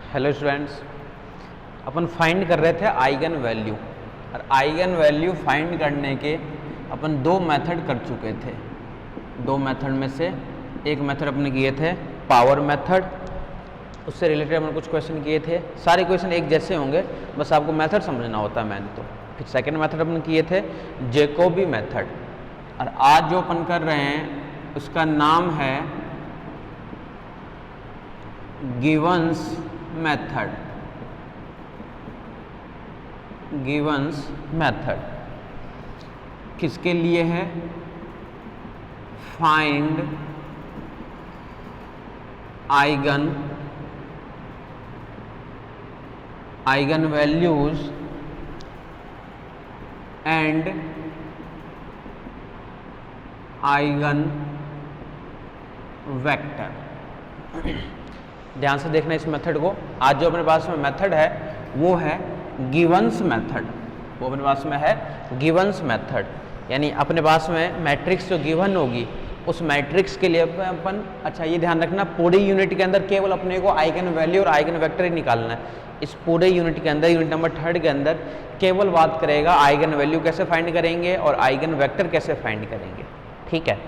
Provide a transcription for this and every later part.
Hello students, अपन find कर रहे थे आइगन वैल्यू। और आइगन वैल्यू फाइंड करने के अपन दो मेथड कर चुके थे। दो मेथड में से एक मेथड अपने किए थे पावर मेथड, उससे रिलेटेड अपन कुछ क्वेश्चन किए थे। सारे क्वेश्चन एक जैसे होंगे, बस आपको मेथड समझना होता है मैंने तो। फिर सेकंड मेथड अपन किए थे जैकोबी मेथड, और आज जो अपन कर रहे हैं उसका नाम है गिवंस मेथड। गिवंस मेथड किसके लिए है? Find eigen values and eigen vector. ध्यान से देखना इस मेथड को। आज जो अपने पास में मेथड है वो है गिवंस मेथड। वो अपने पास में है गिवंस मेथड, यानी अपने पास में मैट्रिक्स जो गिवन होगी उस मैट्रिक्स के लिए अपन, अच्छा ये ध्यान रखना, पूरी यूनिट के अंदर केवल अपने को आइगन वैल्यू और आइगन वेक्टर ही निकालना है। इस पूरे यूनिट के अंदर, यूनिट नंबर 3 के अंदर केवल बात करेगा आइगन वैल्यू कैसे फाइंड करेंगे और आइगन वेक्टर कैसे फाइंड करेंगे। ठीक है,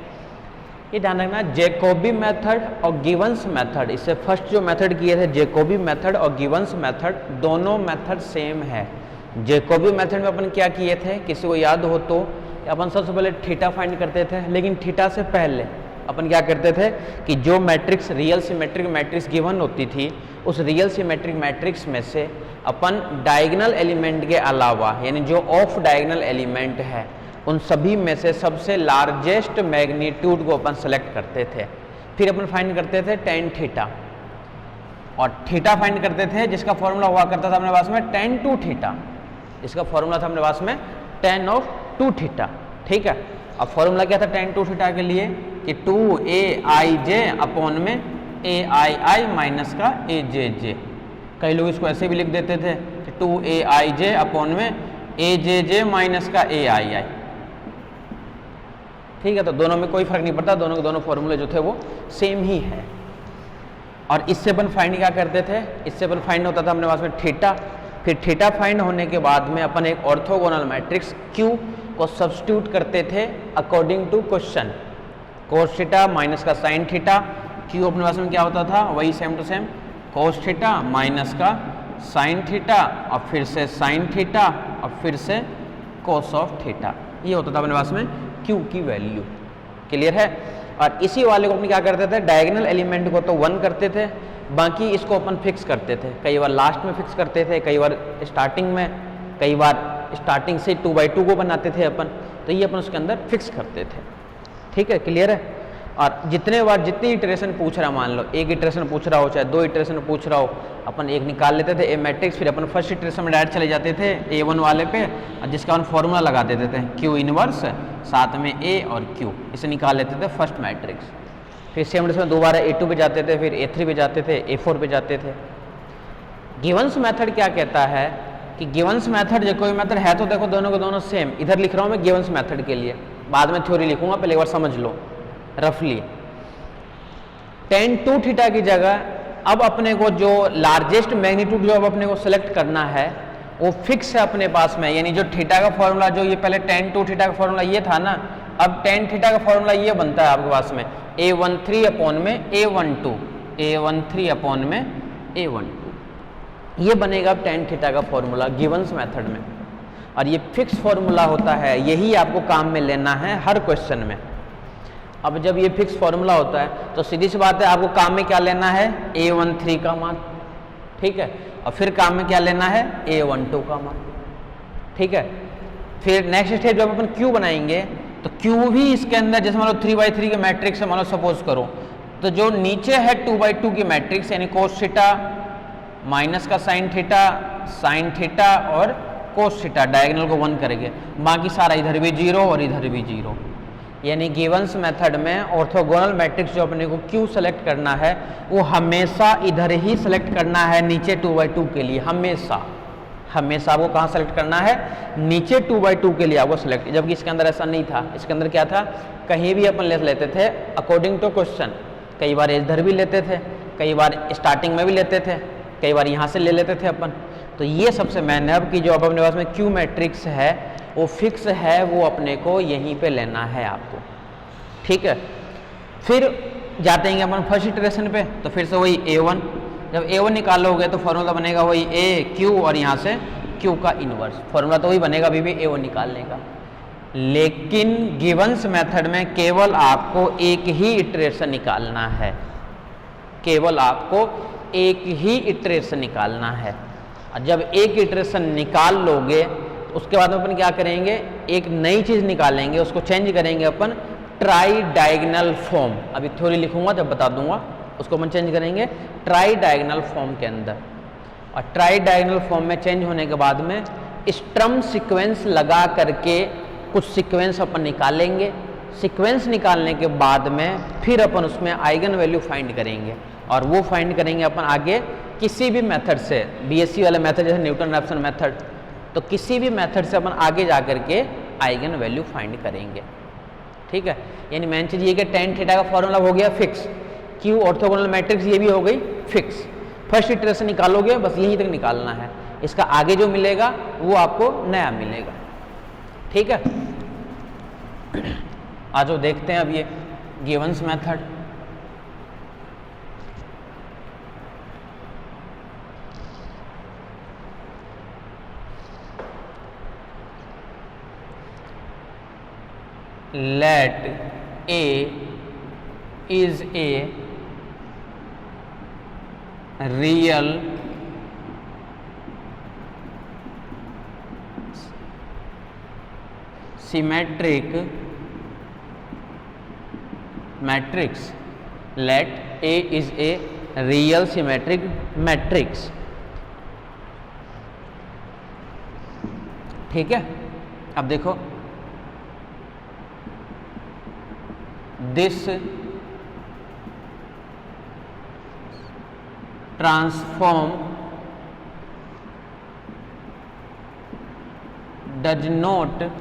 ये ध्यान रखना। जैकोबी मेथड और गिवंस मेथड, इससे फर्स्ट जो मेथड किए थे जैकोबी मेथड और गिवंस मेथड, दोनों मेथड सेम है। जैकोबी मेथड में अपन क्या किए थे, किसी को याद हो तो, अपन सबसे पहले थीटा फाइंड करते थे। लेकिन थीटा से पहले अपन क्या करते थे कि जो matrix real symmetric matrix given होती थी, उस रियल सिमेट्रिक मैट्रिक्स में से अपन डायगोनल एलिमेंट के अलावा, यानी जो ऑफ डायगोनल एलिमेंट है, उन सभी में से सबसे लार्जेस्ट मैग्नीट्यूड को अपन सेलेक्ट करते थे। फिर अपन फाइंड करते थे टेन थीटा, और थीटा फाइंड करते थे जिसका फॉर्मूला हुआ करता था अपने पास में टेन टू थीटा। इसका फॉर्मूला था अपने पास में टेन ऑफ टू थीटा। ठीक है, अब फॉर्मूला क्या था टेन टू थीटा के लिए कि 2aij अपॉन में aii माइनस का aj। कई लोग इसको ऐसे भी लिख देते थे कि 2aij अपॉन में ajj माइनस का aii। ठीक है, तो दोनों में कोई फर्क नहीं पड़ता, दोनों के दोनों फॉर्मूले जो थे वो सेम ही है। और इससे अपन फाइंड क्या करते थे, इससे अपन फाइंड होता था अपने पास में थीटा। फिर थीटा फाइंड होने के बाद में अपन एक ऑर्थोगोनल मैट्रिक्स Q को सब्स्टिट्यूट करते थे according to question. Cos theta minus का साइन थीटा, Q अपने पास में क्या होता था, वही same to same cos theta minus का साइन थीटा, और फिर से साइन थीटा, और फिर से कोस ऑफ थीटा। ये होता था अपने पास में Q की वैल्यू। क्लियर है? और इसी वाले को अपन क्या करते थे, डायगोनल एलिमेंट को तो 1 करते थे, बाकी इसको अपन फिक्स करते थे। कई बार लास्ट में फिक्स करते थे, कई बार स्टार्टिंग में, कई बार स्टार्टिंग से 2/2 को बनाते थे अपन, तो ये अपन उसके अंदर फिक्स करते थे। ठीक है, क्लियर है? और जितने बार जितनी इटरेशन पूछ रहा, मान लो एक इटरेशन पूछ रहा हो चाहे 2 इटरेशन पूछ रहा हो, अपन एक निकाल लेते थे ए मैट्रिक्स, फिर अपन फर्स्ट इटरेशन में डायरेक्ट चले जाते थे A1 वाले पे, और जिसका अपन फॉर्मूला लगा देते थे Q इनवर्स, साथ में A और Q, इसे निकाल लेते थे फर्स्ट मैट्रिक्स। फिर सेम में दोबारा A2 पे जाते थे, फिर A3 पे जाते थे, A4 पे जाते थे। गिवंस मेथड क्या कहता है कि गिवंस मेथड जो कोई मेथड है तो देखो दोनों के दोनों सेम। इधर लिख रहा हूँ मैं गिवंस मेथड के लिए, बाद में थ्योरी लिखूंगा, पहले एक बार समझ लो रफली। टेन टू थीटा की जगह अब अपने को जो लार्जेस्ट मैग्नीट्यूड जो अब अपने को सिलेक्ट करना है वो फिक्स है अपने पास में, यानी जो थीटा का फॉर्मूला, जो ये पहले टेन टू थीटा का फॉर्मूला ये था ना, अब टेन थीटा का फॉर्मूला ये बनता है आपके पास में A13 अपॉन में A12, A13 अपॉन में A12। ये बनेगा अब टेन थीटा का फॉर्मूला गिवंस मेथड में, और ये फिक्स फॉर्मूला होता है, यही आपको काम में लेना है हर क्वेश्चन में। अब जब ये फिक्स फॉर्मूला होता है तो सीधी सी बात है, आपको काम में क्या लेना है, A13 का मान। ठीक है, और फिर काम में क्या लेना है, A12 का मान। ठीक है, फिर नेक्स्ट स्टेप जब अपन Q बनाएंगे तो Q भी इसके अंदर, जैसे मान लो 3/3 के मैट्रिक्स है, मान लो सपोज करो, तो जो नीचे है 2/2 की मैट्रिक्स, यानी कोस थीटा माइनस का साइन थीटा और कोस थीटा, डायगोनल को 1 करेंगे, बाकी सारा इधर भी 0 और इधर भी 0। यानी गिवंस मेथड में ऑर्थोगोनल मैट्रिक्स जो अपने को Q सेलेक्ट करना है वो हमेशा इधर ही सेलेक्ट करना है, नीचे 2/2 के लिए। हमेशा आपको कहाँ सेलेक्ट करना है, नीचे 2/2 के लिए आपको सेलेक्ट, जबकि इसके अंदर ऐसा नहीं था। इसके अंदर क्या था, कहीं भी अपन ले लेते थे अकॉर्डिंग टू क्वेश्चन। कई बार इधर भी लेते थे, कई बार स्टार्टिंग में भी लेते थे, कई बार यहाँ से ले लेते थे अपन। तो ये सबसे मेन है अब कि जो अब अपने पास में क्यू मैट्रिक्स है वो फिक्स है, वो अपने को यहीं पे लेना है आपको, ठीक है। फिर जाते हैं अपन फर्स्ट इटरेशन पे, तो फिर से वही A1, जब A1 निकालोगे तो फॉर्मूला बनेगा वही A Q और यहाँ से Q का इनवर्स, फॉर्मूला तो वही बनेगा अभी भी A1 निकालने का। लेकिन गिवंस मेथड में केवल आपको एक ही इटरेशन निकालना है, केवल आपको एक ही इटरेशन निकालना है। और जब एक इटरेशन निकाल लोगे तो उसके बाद में अपन क्या करेंगे, एक नई चीज़ निकालेंगे, उसको चेंज करेंगे अपन ट्राई डायगोनल फॉर्म। अभी थ्योरी लिखूंगा जब बता दूंगा, उसको अपन चेंज करेंगे ट्राई डायगोनल फॉर्म के अंदर। और ट्राई डायगोनल फॉर्म में चेंज होने के बाद में स्ट्रम सीक्वेंस लगा करके कुछ सीक्वेंस अपन निकालेंगे। सीक्वेंस निकालने के बाद में फिर अपन उसमें आइगन वैल्यू फाइंड करेंगे, और वो फाइंड करेंगे अपन आगे किसी भी मेथड से, बीएससी वाले मेथड जैसे न्यूटन रैप्सन मेथड, तो किसी भी मेथड से अपन आगे जा करके आइगन वैल्यू फाइंड करेंगे, ठीक है। यानी मेन चीज़ ये कि tan थीटा का फॉर्मूला हो गया फिक्स, क्यू ऑर्थोगोनल मैट्रिक्स ये भी हो गई फिक्स। फर्स्ट इटरेशन निकालोगे बस यहीं तक निकालना है, इसका आगे जो मिलेगा वो आपको नया मिलेगा, ठीक है। आज देखते हैं अब ये गिवंस method. Let A is a real symmetric matrix. Let A is a real symmetric matrix, ठीक है। अब देखो this transform does not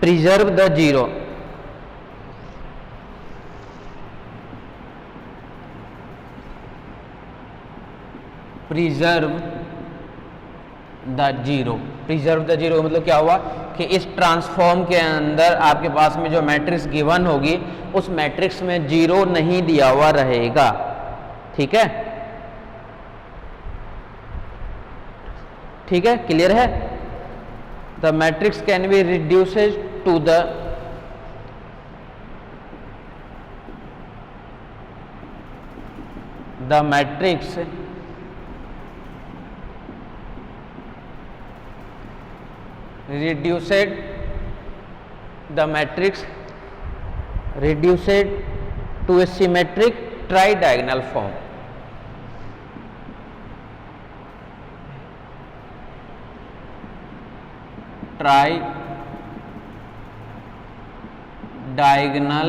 preserve the zero, preserve the zero मतलब क्या हुआ कि इस ट्रांसफॉर्म के अंदर आपके पास में जो मैट्रिक्स गिवन होगी उस मैट्रिक्स में जीरो नहीं दिया हुआ रहेगा, ठीक है, ठीक है, क्लियर है। The matrix can be reduced to the matrix reduced to a symmetric tri-diagonal form. Tri-diagonal,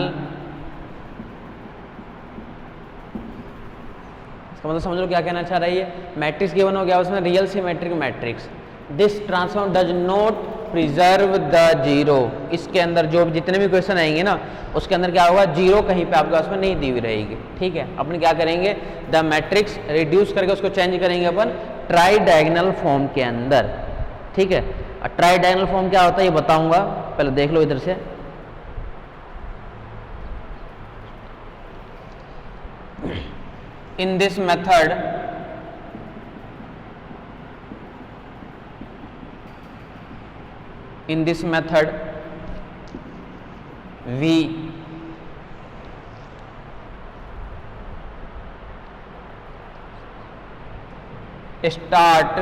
इसका मतलब समझ लो क्या कहना चाह रही है। मैट्रिक्स गिवन हो गया, उसमें real symmetric matrix, this transform does not preserve the zero. इसके अंदर जो जितने भी क्वेश्चन आएंगे ना उसके अंदर क्या होगा, जीरो कहीं पे आपके पास में नहीं दी हुई रहेगी, ठीक है। अपन क्या करेंगे, द मैट्रिक्स रिड्यूस करके उसको चेंज करेंगे अपन ट्राई डायगोनल फॉर्म के अंदर, ठीक है। और ट्राई डायगोनल फॉर्म क्या होता है ये बताऊंगा, पहले देख लो इधर से। इन this method we start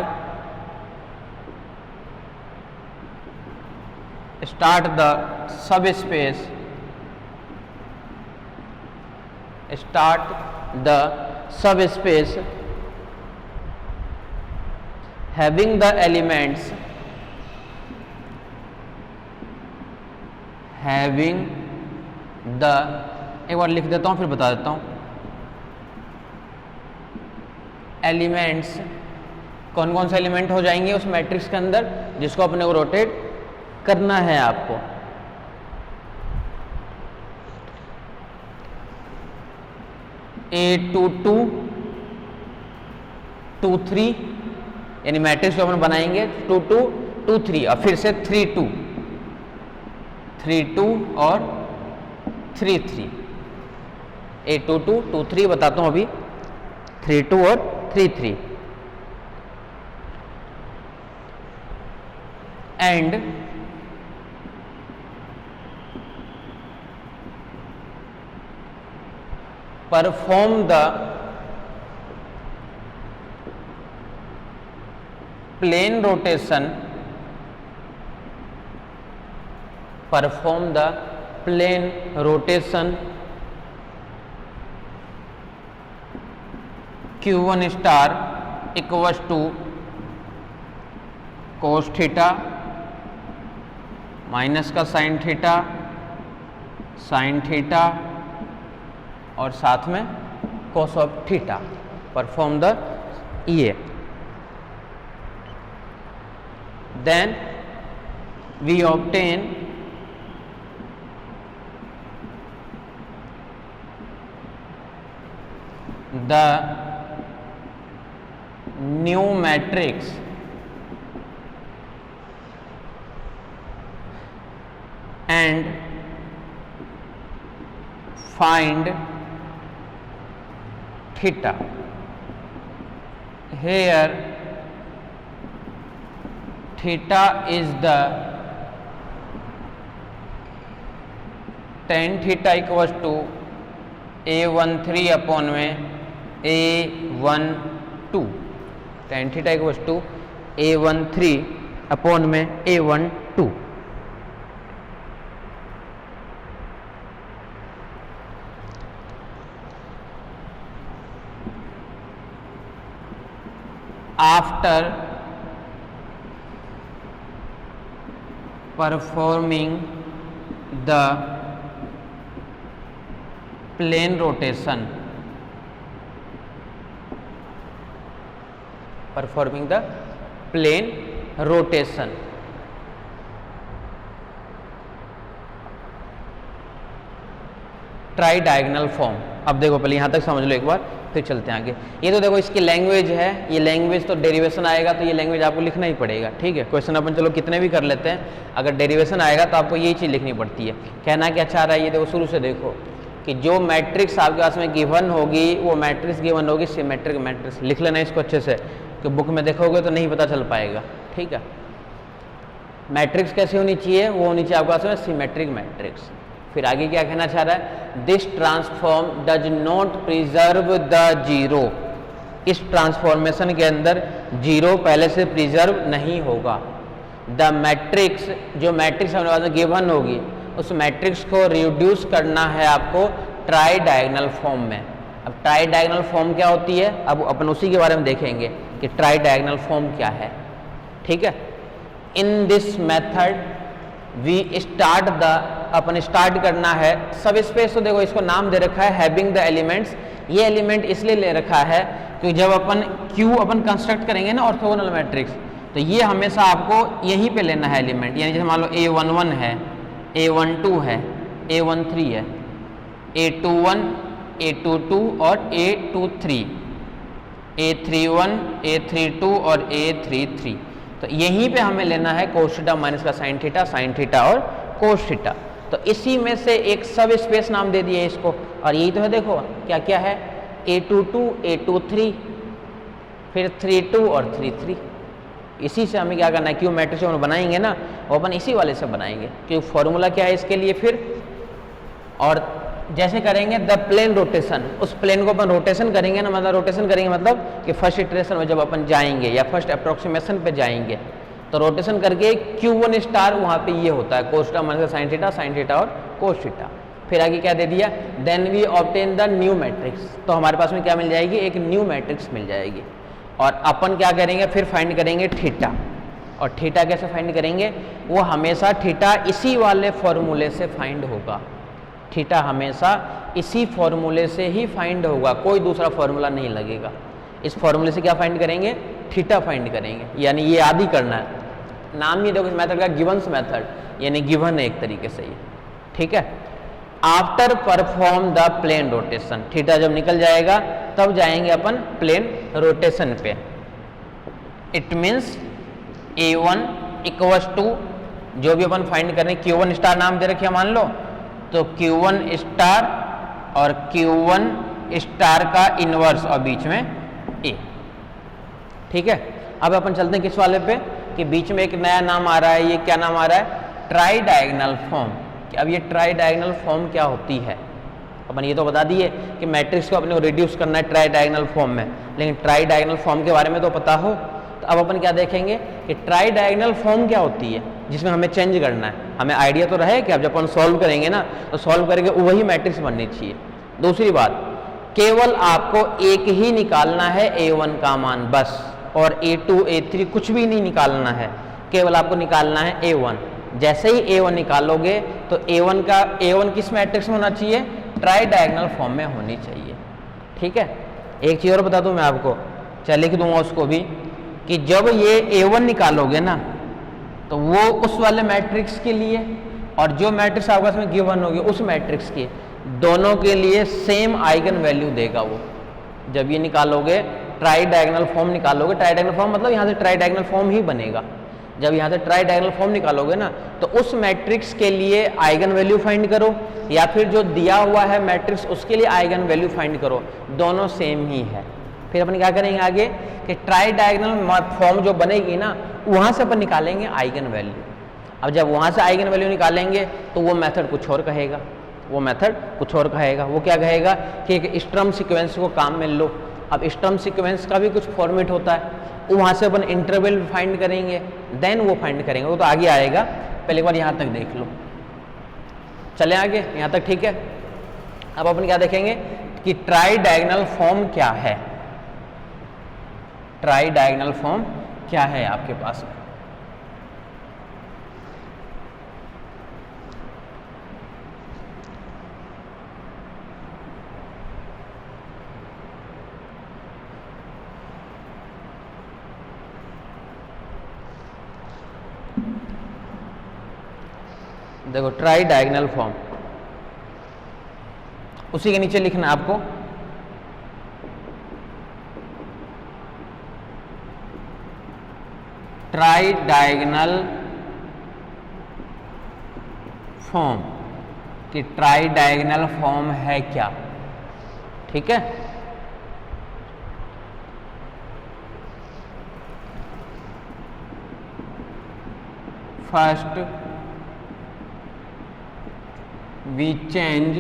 the subspace having the elements एक बार लिख देता हूँ फिर बता देता हूँ। एलिमेंट्स कौन कौन से एलिमेंट हो जाएंगे उस मैट्रिक्स के अंदर जिसको अपने को रोटेट करना है आपको। A22 23, यानी मैट्रिक्स जो अपन बनाएंगे 22 23 और फिर से 32 32 और 33। A22 23 बताता हूं अभी, 32 और 33 and perform the plane rotation, perform the plane rotation q1 star equals to cos theta minus का साइन थीटा और साथ में cos of theta. Perform the ये, then we obtain the new matrix and find theta. Here theta is the tan theta equals to A13 upon में A12, tan theta equals to A13 upon में A12। After performing the plane rotation, try diagonal form. अब देखो पहले यहाँ तक समझ लो एक बार, फिर चलते हैं आगे। ये तो देखो इसकी लैंग्वेज है, ये लैंग्वेज तो डेरिवेशन आएगा तो ये लैंग्वेज आपको लिखना ही पड़ेगा, ठीक है। क्वेश्चन अपन चलो कितने भी कर लेते हैं, अगर डेरिवेशन आएगा तो आपको यही चीज़ लिखनी पड़ती है। कहना क्या चाह रहा है, ये देखो शुरू से देखो कि जो मैट्रिक्स आपके पास में गिवन होगी वो मैट्रिक्स गिवन होगी सिमेट्रिक मैट्रिक्स। लिख लेना इसको अच्छे से, कि बुक में देखोगे तो नहीं पता चल पाएगा, ठीक है। मैट्रिक्स कैसी होनी चाहिए, वो होनी चाहिए आपके पास में सिमेट्रिक मैट्रिक्स। फिर आगे क्या कहना चाह रहा है, this transform does not preserve the zero. इस ट्रांसफॉर्मेशन के अंदर जीरो पहले से प्रिजर्व नहीं होगा। द मैट्रिक्स, जो मैट्रिक्स हमारे पास गिवन होगी उस मैट्रिक्स को रिड्यूस करना है आपको ट्राई डायगोनल फॉर्म में। अब ट्राई डायगोनल फॉर्म क्या होती है, अब अपन उसी के बारे में देखेंगे कि ट्राई डायगोनल फॉर्म क्या है, ठीक है। In this method we start the, अपन स्टार्ट करना है सब स्पेस। तो देखो इसको नाम दे रखा है हैविंग द एलिमेंट्स। ये एलिमेंट इसलिए ले रखा है क्योंकि जब अपन क्यू अपन कंस्ट्रक्ट करेंगे ना ऑर्थोगोनल मैट्रिक्स, तो ये हमेशा आपको यहीं पे लेना है एलिमेंट। यानी जैसे मान लो A11 है, A12 है, A13 है, A21, A22 और A23, A31, A32 और A33। तो यहीं पे हमें लेना है कोस थीटा माइनस का साइन थीटा और कोस थीटा। तो इसी में से एक सब स्पेस नाम दे दिए इसको, और यही तो है। देखो क्या क्या है, A22, A23, फिर 32 और 33। इसी से हमें क्या करना है, क्यों मैट्रिक्स हम बनाएंगे ना, वो अपन इसी वाले से बनाएंगे। क्योंकि फॉर्मूला क्या है इसके लिए फिर, और जैसे करेंगे द प्लेन रोटेशन, उस प्लेन को अपन रोटेशन करेंगे ना, मतलब रोटेशन करेंगे मतलब कि फर्स्ट इटरेशन में जब अपन जाएंगे या फर्स्ट अप्रोक्सीमेशन पे जाएंगे तो रोटेशन करके Q1 स्टार वहाँ पे ये होता है cos theta minus sine theta और कोस थीटा। फिर आगे क्या दे दिया, then we obtain the new matrix. तो हमारे पास में क्या मिल जाएगी, एक न्यू मैट्रिक्स मिल जाएगी। और अपन क्या करेंगे, फिर फाइंड करेंगे थीटा। और थीटा कैसे फाइंड करेंगे, वो हमेशा थीटा इसी वाले फॉर्मूले से फाइंड होगा। थीटा हमेशा इसी फॉर्मूले से ही फाइंड होगा, कोई दूसरा फॉर्मूला नहीं लगेगा। इस फॉर्मूले से क्या फाइंड करेंगे, थीटा फाइंड करेंगे। यानी ये याद ही करना है, नाम ही देखो इस मेथड का गिवन्स मेथड, यानी गिवन है एक तरीके से ये, ठीक है। After perform the plane rotation, theta जब निकल जाएगा तब जाएंगे अपन प्लेन रोटेशन पे। It means A1 equals to जो भी अपन फाइंड करें, Q1 स्टार नाम दे रखिए मान लो, तो Q1 स्टार और Q1 स्टार का इनवर्स और बीच में A। ठीक है, अब अपन चलते हैं किस वाले पे कि बीच में एक नया नाम आ रहा है, ये क्या नाम आ रहा है, ट्राई डायगोनल फॉर्म। अब ये ट्राई डायगोनल फॉर्म क्या होती है, अपन ये तो बता दिए कि मैट्रिक्स को अपने को रिड्यूस करना है ट्राई डायगोनल फॉर्म में, लेकिन ट्राई डायगोनल फॉर्म के बारे में तो पता हो। तो अब अपन क्या देखेंगे कि ट्राई डायगोनल फॉर्म क्या होती है जिसमें हमें चेंज करना है। हमें आइडिया तो रहे कि अब जब अपन सॉल्व करेंगे ना तो सॉल्व करके वही मैट्रिक्स बननी चाहिए। दूसरी बात, केवल आपको एक ही निकालना है A1 का मान बस, और A2 A3 कुछ भी नहीं निकालना है, केवल आपको निकालना है A1। जैसे ही A1 निकालोगे तो A1 किस मैट्रिक्स में होना चाहिए, ट्राई डायगोनल फॉर्म में होनी चाहिए। ठीक है, एक चीज और बता दूं मैं आपको, चल लिख दूंगा उसको भी, कि जब ये A1 निकालोगे ना तो वो उस वाले मैट्रिक्स के लिए और जो मैट्रिक्स आपके पास में गिवन होगी उस मैट्रिक्स के दोनों के लिए सेम आइगन वैल्यू देगा वो। जब ये निकालोगे ट्राई डायगोनल फॉर्म निकालोगे, ट्राई डायगोनल फॉर्म मतलब यहाँ से ट्राई डायगोनल फॉर्म ही बनेगा। जब यहाँ से ट्राई डायगोनल फॉर्म निकालोगे ना तो उस मैट्रिक्स के लिए आइगन वैल्यू फाइंड करो, या फिर जो दिया हुआ है मैट्रिक्स उसके लिए आइगन वैल्यू फाइंड करो, दोनों सेम ही है। फिर अपन क्या करेंगे आगे कि ट्राई डायगोनल फॉर्म जो बनेगी ना वहाँ से अपन निकालेंगे आइगन वैल्यू। अब जब वहाँ से आइगन वैल्यू निकालेंगे तो वो मेथड कुछ और कहेगा, वो क्या कहेगा कि एक स्टर्म सीक्वेंस को काम में लो। अब स्टर्म सीक्वेंस का भी कुछ फॉर्मेट होता है, वहाँ से अपन इंटरवल फाइंड करेंगे, देन वो फाइंड करेंगे, वो तो आगे आएगा। पहले एक बार यहाँ तक देख लो, चले आगे यहाँ तक। ठीक है, अब अपन क्या देखेंगे कि ट्राई डायगोनल फॉर्म क्या है, ट्राई डायगोनल फॉर्म क्या है आपके पास में। देखो ट्राई डायगोनल फॉर्म, उसी के नीचे लिखना आपको ट्राई डायगोनल फॉर्म, कि ट्राई डायगोनल फॉर्म है क्या। ठीक है, first we change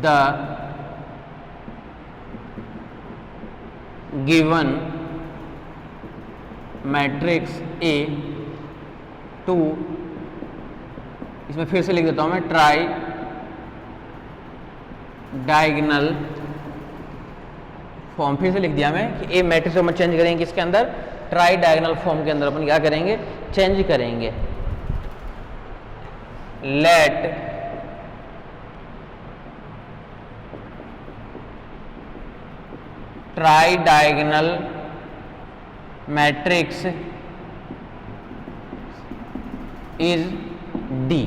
the given matrix A to, इसमें फिर से लिख देता हूं मैं, ट्राई डायगोनल फॉर्म। फिर से लिख दिया मैं कि ए मैट्रिक्स को हम चेंज करेंगे किसके अंदर, ट्राई डायगोनल फॉर्म के अंदर अपन क्या करेंगे, चेंज करेंगे। Late try diagonal matrix is D,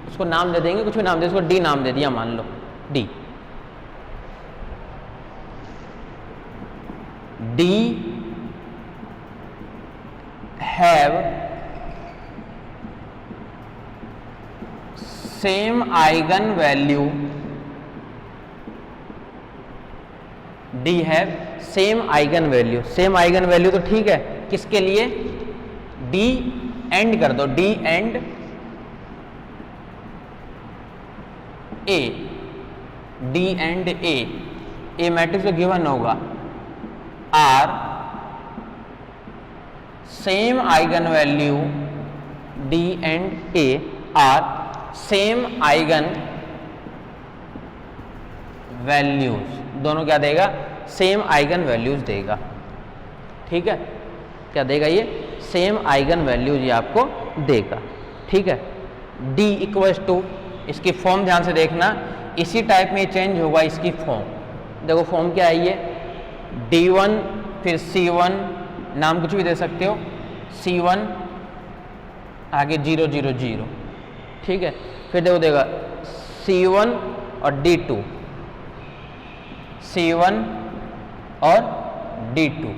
उसको नाम दे देंगे, कुछ भी नाम दे, उसको डी नाम दे दिया मान लो, D. D have same eigen value, D have same eigen value. Same eigen value तो ठीक है, किसके लिए, डी एंड कर दो, D and A, D and A matrix को गिवन होगा are same eigen value, D and A are same eigen values, दोनों क्या देगा, सेम आइगन वैल्यूज देगा। ठीक है, क्या देगा ये, सेम आइगन वैल्यूज ये आपको देगा। ठीक है, D इक्वल्स टू, इसकी फॉर्म ध्यान से देखना, इसी टाइप में चेंज होगा इसकी फॉर्म। देखो फॉर्म क्या है ये, D1 फिर C1, नाम कुछ भी दे सकते हो, C1 आगे 0 0 0। ठीक है, फिर देखो देगा C1 और D2, C1 और D2।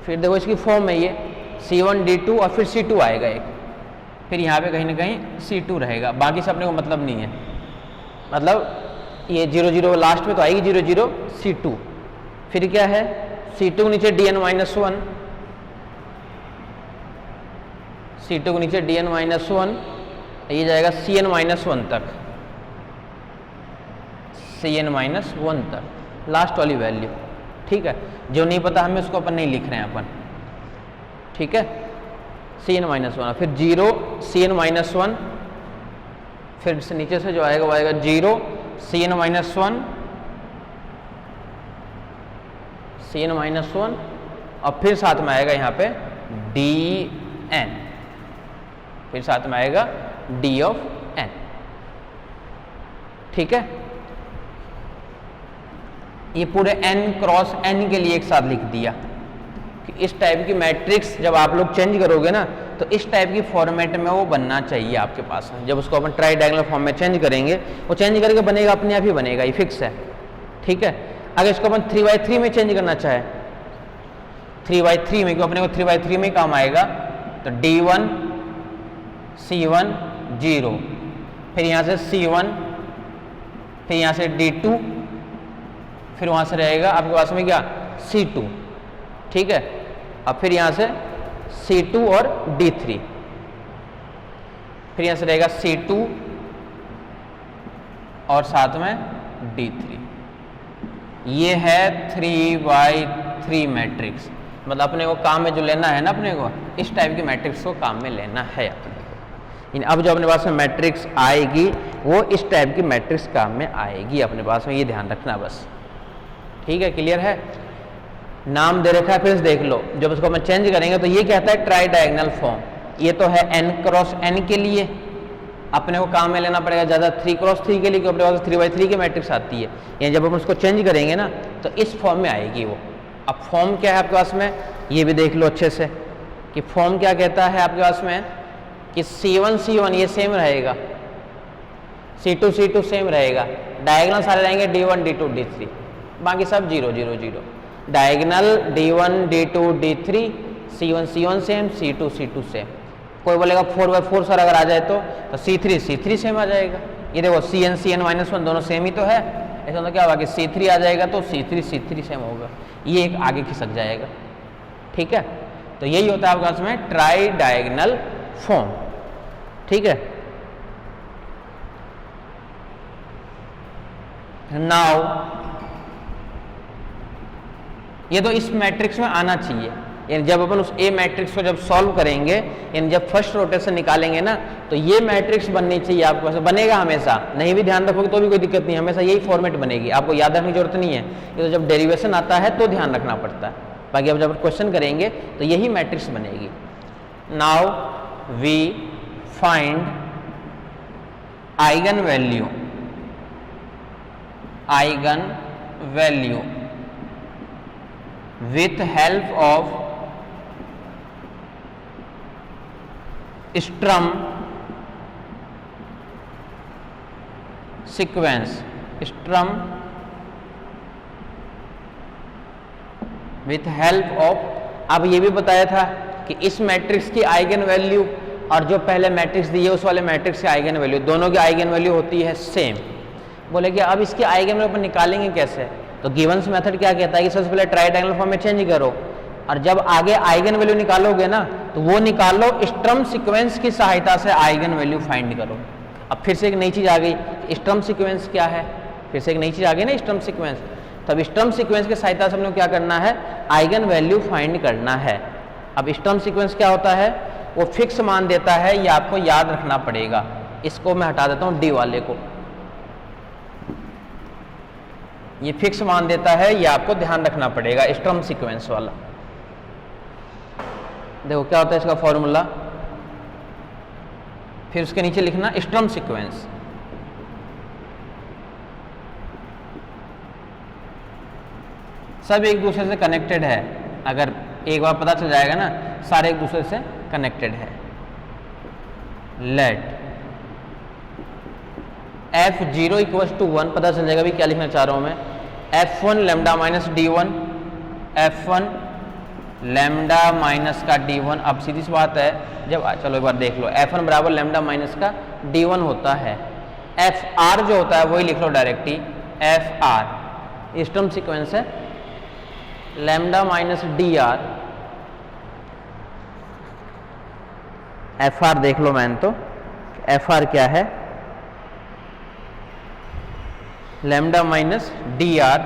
फिर देखो इसकी फॉर्म है ये C1 D2 और फिर C2 आएगा एक, फिर यहाँ पे कहीं ना कहीं C2 रहेगा, बाकी से अपने को मतलब नहीं है। मतलब ये 0 0 लास्ट में तो आएगी 0 0 C2, फिर क्या है C2 के नीचे Dn-1, C2 के नीचे Dn-1, ये जाएगा Cn-1 तक, Cn-1 तक लास्ट वाली वैल्यू। ठीक है, जो नहीं पता हमें उसको अपन नहीं लिख रहे हैं अपन। ठीक है, Cn-1, फिर 0 Cn-1, फिर से नीचे से जो आएगा वो आएगा 0 Cn-1, Cn-1 और फिर साथ में आएगा यहाँ पे Dn, फिर साथ में आएगा D of n। ठीक है, ये पूरे n क्रॉस n के लिए एक साथ लिख दिया कि इस टाइप की मैट्रिक्स जब आप लोग चेंज करोगे ना तो इस टाइप की फॉर्मेट में वो बनना चाहिए आपके पास। जब उसको अपन ट्राई डायगोनल फॉर्म में चेंज करेंगे, वो चेंज करके बनेगा, अपने आप ही बनेगा, ये फिक्स है। ठीक है, अगर इसको अपन 3/3 में चेंज करना चाहे, 3/3 में, क्योंकि अपने को 3/3 में काम आएगा, तो D1 C1 0, फिर यहाँ से C1, फिर यहाँ से D2, फिर वहाँ से रहेगा आपके पास में क्या C2। ठीक है, अब फिर यहाँ से C2 और D3, फिर यहाँ से रहेगा C2 और साथ में D3। ये है 3/3 मैट्रिक्स। मतलब अपने को काम में जो लेना है ना, अपने को इस टाइप की मैट्रिक्स को काम में लेना है अपने को। अब जो अपने पास में मैट्रिक्स आएगी वो इस टाइप की मैट्रिक्स काम में आएगी अपने पास में, ये ध्यान रखना बस। ठीक है, क्लियर है। नाम दे रखा है, फिर देख लो, जब उसको हम चेंज करेंगे तो ये कहता है ट्राई डायगोनल फॉर्म। ये तो है n क्रॉस n के लिए, अपने को काम में लेना पड़ेगा ज़्यादा 3 क्रॉस 3 के लिए, क्योंकि अपने पास 3/3 की मैट्रिक्स आती है। यानी जब हम उसको चेंज करेंगे ना तो इस फॉर्म में आएगी वो। अब फॉर्म क्या है आपके पास में, ये भी देख लो अच्छे से कि फॉर्म क्या कहता है आपके पास में कि C1 C1 ये सेम रहेगा, C2 C2 सेम रहेगा, डायगोनल सारे रहेंगे D1 D2 D3, बाकी सब 0 0 0। Diagonal D1 D2 D3, C1 C1 same, C2 C2 same. कोई बोलेगा 4/4 सर अगर आ जाए तो C3 C3 सेम आ जाएगा। ये देखो Cn Cn-1 दोनों सेम ही तो है, ऐसा तो क्या होगा कि C3 आ जाएगा तो C3 C3 सेम होगा, ये एक आगे खिसक जाएगा। ठीक है, तो यही होता है आपके पास में ट्राई डायगोनल फॉर्म। ठीक है, नाउ ये तो इस मैट्रिक्स में आना चाहिए। यानी जब अपन उस ए मैट्रिक्स को जब सॉल्व करेंगे, यानी जब फर्स्ट रोटेशन निकालेंगे ना, तो ये मैट्रिक्स बननी चाहिए आपके पास, बनेगा हमेशा, नहीं भी ध्यान रखोगे तो भी कोई दिक्कत नहीं, हमेशा यही फॉर्मेट बनेगी, आपको याद रखने की जरूरत नहीं है। ये तो जब डेरिवेशन आता है तो ध्यान रखना पड़ता है, बाकी अब जब क्वेश्चन करेंगे तो यही मैट्रिक्स बनेगी। Now we find eigenvalue, eigenvalue with help of Sturm sequence, Sturm with help of। अब ये भी बताया था कि इस मैट्रिक्स की आइगन वैल्यू और जो पहले मैट्रिक्स दी है उस वाले मैट्रिक्स की आइगन वैल्यू, दोनों की आइगन वैल्यू होती है सेम। बोले कि अब इसकी आइगन वैल्यू अपन निकालेंगे कैसे, तो गिवंस मेथड क्या कहता है कि सबसे पहले ट्राई डायगोनल फॉर्म में चेंज करो, और जब आगे आइगन वैल्यू निकालोगे ना तो वो निकालो स्टर्म सीक्वेंस की सहायता से आइगन वैल्यू फाइंड करो। अब फिर से एक नई चीज आ गई, स्टर्म सीक्वेंस क्या है, फिर से एक नई चीज आ गई ना स्टर्म सीक्वेंस। तब स्टर्म सीक्वेंस की सहायता से हम लोग क्या करना है, आइगन वैल्यू फाइंड करना है। अब स्टर्म सीक्वेंस क्या होता है, वो फिक्स मान देता है, ये आपको याद रखना पड़ेगा। इसको मैं हटा देता हूँ डी वाले को, ये फिक्स मान देता है, ये आपको ध्यान रखना पड़ेगा स्टर्म सीक्वेंस वाला। देखो क्या होता है इसका फॉर्मूला, फिर उसके नीचे लिखना स्टर्म सीक्वेंस। सब एक दूसरे से कनेक्टेड है, अगर एक बार पता चल जाएगा ना सारे एक दूसरे से कनेक्टेड है। लेट F0 इक्वल्स टू 1 पता चल जाएगा। अभी क्या लिखना चाह रहा हूँ मैं, F1 lambda minus D1, F1 lambda minus का D1। अब सीधी सी बात है, जब चलो एक बार देख लो, F1 बराबर लैम्डा माइनस का D1 होता है, FR जो होता है वही लिख लो डायरेक्ट ही, FR इस सीक्वेंस है लैम्डा माइनस DR। FR देख लो मैंने तो, FR क्या है, lambda minus DR,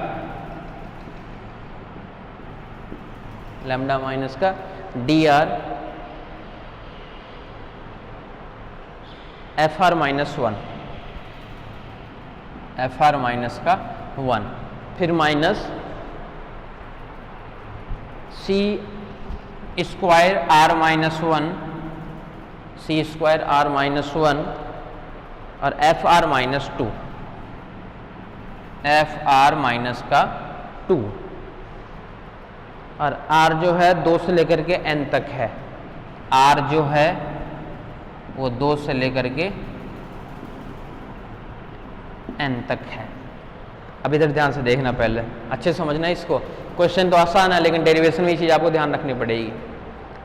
lambda minus का DR, FR minus 1, FR minus का 1, फिर minus C square R minus 1, C square R minus 1 और FR माइनस 2, FR माइनस का 2 और R जो है 2 से लेकर के n तक है, R जो है वो 2 से लेकर के n तक है। अब इधर ध्यान से देखना, पहले अच्छे समझना इसको, क्वेश्चन तो आसान है लेकिन डेरिवेशन में ये चीज़ आपको ध्यान रखनी पड़ेगी।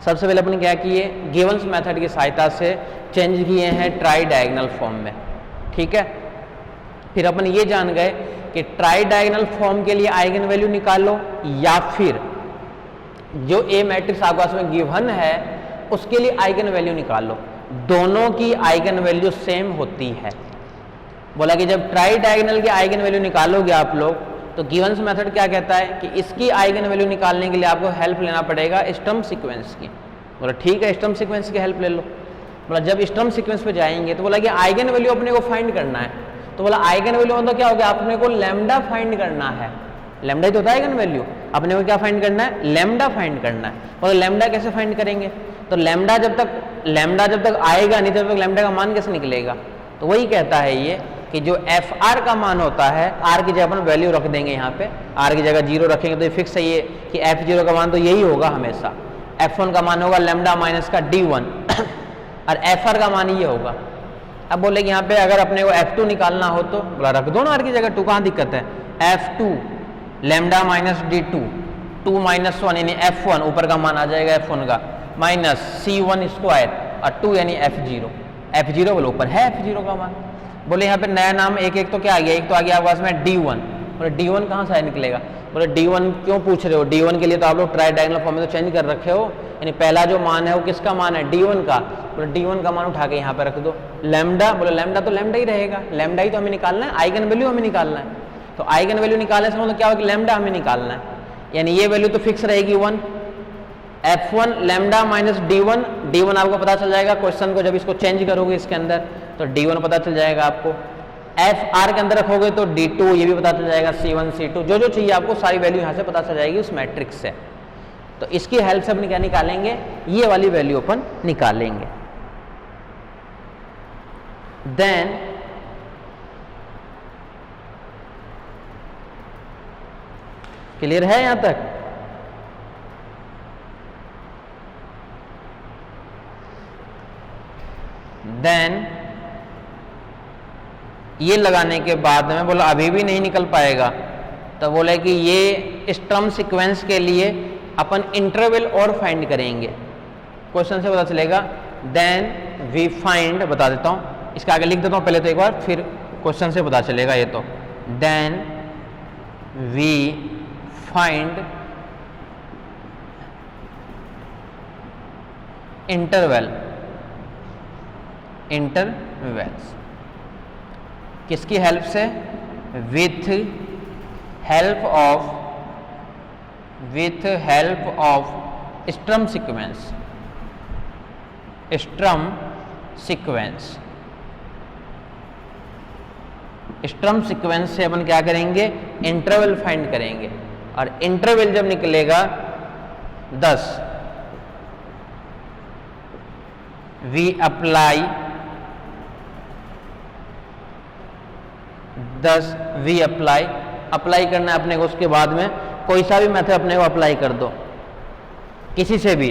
सबसे पहले अपन क्या किए, गिवंस मेथड की सहायता से चेंज किए हैं ट्राई डायगोनल फॉर्म में, ठीक है। फिर अपन ये जान गए कि ट्राई डायगोनल फॉर्म के लिए आइगन वैल्यू निकालो या फिर जो ए मैट्रिक्स आपके पास में गिवन है उसके लिए आइगन वैल्यू निकालो, दोनों की आइगन वैल्यू सेम होती है। बोला कि जब ट्राई डायगोनल की आइगन वैल्यू निकालोगे आप लोग तो गिवंस मेथड क्या कहता है कि इसकी आइगन वैल्यू निकालने के लिए आपको हेल्प लेना पड़ेगा स्टर्म सीक्वेंस की। बोला ठीक है, स्टर्म सीक्वेंस की हेल्प ले लो। बोला जब स्टर्म सीक्वेंस पे जाएंगे तो बोला कि आइगन वैल्यू अपने को फाइंड करना है, तो बोला आइगन वैल्यू मतलब क्या हो गया, अपने को लैम्डा फाइंड करना है, लैम्डा ही तो होता है आइगन वैल्यू, अपने को क्या फाइंड करना है, लैम्डा फाइंड करना है। बोला लैम्डा कैसे फाइंड करेंगे, तो लैम्डा जब तक आएगा नहीं तब तक लैम्डा का मान कैसे निकलेगा, तो वही कहता है ये कि जो FR का मान होता है, R की जगह अपन वैल्यू रख देंगे, यहाँ पे R की जगह 0 रखेंगे तो ये फिक्स है ये कि F0 का मान तो यही होगा हमेशा, F1 का मान होगा लैम्डा माइनस का D1 और FR का मान ये होगा। अब बोले कि यहाँ पे अगर अपने को F2 निकालना हो तो बोला रख दो ना R की जगह 2, कहाँ दिक्कत है, F2 lambda minus D2, 2 minus 1 यानी F1 ऊपर का मान आ जाएगा F1 का, माइनस C1 स्क्वायर और 2 यानी F0 बोले ऊपर है F0 का मान। बोले यहाँ पे नया नाम एक तो क्या आ गया, एक तो आ गया आवाज में D1, बोले D1 कहाँ से निकलेगा, बोले D1 क्यों पूछ रहे हो, D1 के लिए तो आप लोग ट्राई डायगोनल फॉर्म में तो चेंज कर रखे हो, यानी पहला जो मान है वो किसका मान है, D1 का। बोले D1 का मान उठा के यहाँ पे रख दो, लैम्डा, बोले लैम्डा तो लैम्डा ही रहेगा, लैम्डा ही तो हमें निकालना है, आइगन वैल्यू हमें निकालना है, तो आइगन वैल्यू निकालने से मतलब क्या होगा कि लैम्डा हमें निकालना है, यानी ये वैल्यू तो फिक्स रहेगी 1, F1 लैम्डा माइनस D1 आपको पता चल जाएगा क्वेश्चन को जब इसको चेंज करोगे इसके अंदर तो D1 पता चल जाएगा आपको, FR के अंदर रखोगे तो D2 ये भी पता चल जाएगा, C1 C2 जो जो चाहिए आपको सारी वैल्यू यहाँ से पता चल जाएगी उस मैट्रिक्स से। तो इसकी हेल्प से अपन क्या निकालेंगे, ये वाली वैल्यू अपन निकालेंगे। देन क्लियर है यहां तक, देन ये लगाने के बाद में बोला अभी भी नहीं निकल पाएगा, तो बोले कि ये स्टर्म सीक्वेंस के लिए अपन इंटरवल और फाइंड करेंगे, क्वेश्चन से पता चलेगा। देन वी फाइंड, बता देता हूं इसका आगे लिख देता हूं पहले तो एक बार, फिर क्वेश्चन से पता चलेगा ये तो। देन वी फाइंड इंटरवल्स किसकी हेल्प से, with help of Sturm sequence, Sturm sequence से अपन क्या करेंगे, इंटरवल फाइंड करेंगे, और इंटरवल जब निकलेगा 10 वी अप्लाई करना है अपने को, उसके बाद में कोई सा भी मेथड अपने को अप्लाई कर दो, किसी से भी